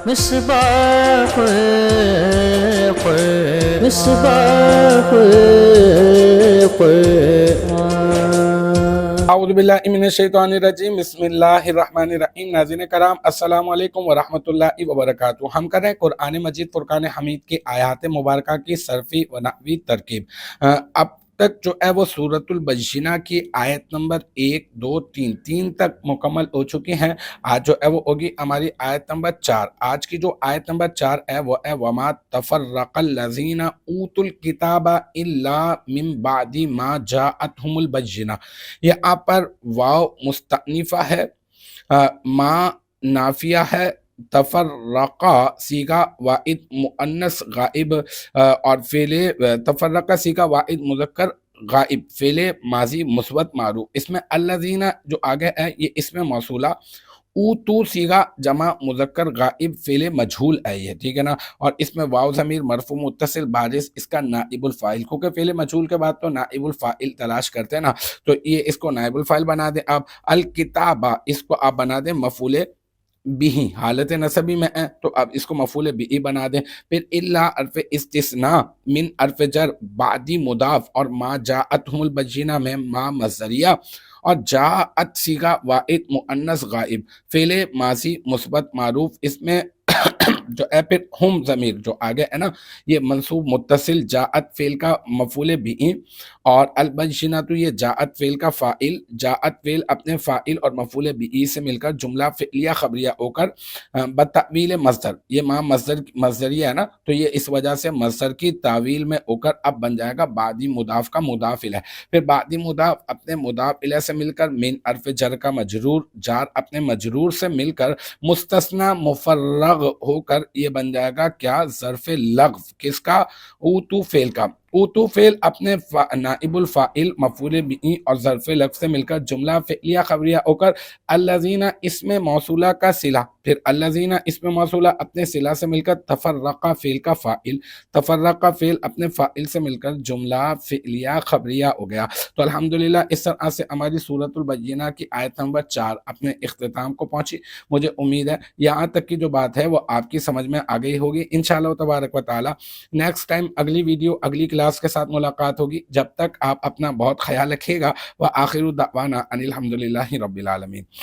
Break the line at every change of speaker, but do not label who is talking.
مصباح مصباح القرآن۔
اعوذ باللہ من الشیطان الرجیم، بسم اللہ الرحمن الرحیم۔ ناظرین کرام، السلام علیکم ورحمۃ اللہ وبرکاتہ۔ ہم کر رہے ہیں قرآن مجید فرقان حمید کی آیات مبارکہ کی صرفی و نحوی ترکیب۔ اب تک جو ہے وہ سورۃ البجینہ کی آیت نمبر 1 2 3 تک مکمل ہو چکی ہیں۔ آج جو ہے وہ ہوگی ہماری آیت نمبر 4۔ آج کی جو آیت نمبر 4 ہے وہ ہے وَمَا تَفَرَّقَ الَّذِينَ أُوتُوا الْكِتَابَ إِلَّا مِن بَعْدِ مَا جَاءَتْهُمُ الْبَيِّنَةُ۔ یہاں پر واو مستأنفہ ہے، ما نافیہ ہے، تفرقہ سیغہ واحد مؤنث غائب، اور فعل تفرقہ سیغہ واحد مذکر غائب، فعل ماضی مثبت معروف۔ اس میں الذین جو آگے ہے یہ اسم موصولہ، اوتو سیغہ جمع مذکر غائب، فعل مجہول ہے یہ، ٹھیک ہے نا۔ اور اس میں واو ضمیر مرفوع متصل بارز، اس کا نائب الفاعل، کیونکہ فعل مجہول کے بعد تو نائب الفاعل تلاش کرتے ہیں نا، تو یہ اس کو نائب الفاعل بنا دیں آپ۔ الکتابہ اس کو آپ بنا دیں مفعول بھی، حالت نصبی میں ہے تو اب اس کو مفعول بھی بنا دیں۔ پھر الا حرف استثناء، من حرف جر، بعدی مضاف، اور ما جاءتہم البجینہ میں ما مصدریہ، اور جاءت صیغہ واحد مؤنث غائب، فعل ماضی مثبت معروف۔ اس میں جو ہے پھر ہم ضمیر جو آگے ہے نا یہ منصوب متصل، جاءت فعل کا مفعول بھی، اور البجینہ تو یہ جاءت فعل کا فاعل، جاءت فعل اپنے فاعل اور مفعول بھی سے مل کر جملہ فعلیہ خبریہ ہو کر بتأویل مصدر، یہ ماں مصدریہ ہے نا تو یہ اس وجہ سے مصدر کی تعویل میں ہو کر اب بن جائے گا بعدی مضاف کا مضاف الیہ۔ پھر بعدی مضاف اپنے مضاف الیہ سے مل کر من حرف جر کا مجرور، جار اپنے مجرور سے مل کر مستثنی مفرغ ہو کر یہ بن جائے گا کیا؟ ظرف لغو، کس کا؟ اوتو فعل کا۔ اوتو فعل اپنے نائب الفاعل مفعول بھی اور ظرف لغو سے مل کر جملہ فعلیہ خبریہ ہو کر الذین اسم موصولہ کا صلہ، پھر الذین اسم موصولہ اپنے صلہ سے مل کر تفرقہ فعل کا فاعل، تفرقہ فعل اپنے فاعل سے مل کر جملہ فعلیہ خبریہ ہو گیا۔ تو الحمدللہ اس طرح سے ہماری سورۃ البینہ کی آیت نمبر 4 اپنے اختتام کو پہنچی۔ مجھے امید ہے یہاں تک کی جو بات ہے وہ آپ کی سمجھ میں آ گئی ہوگی انشاءاللہ تبارک و تعالی۔ نیکسٹ ٹائم اگلی ویڈیو اگلی کلاس کے ساتھ ملاقات ہوگی، جب تک آپ اپنا بہت خیال رکھیے گا۔ وآخر دعوانا ان الحمدللہ رب العالمین۔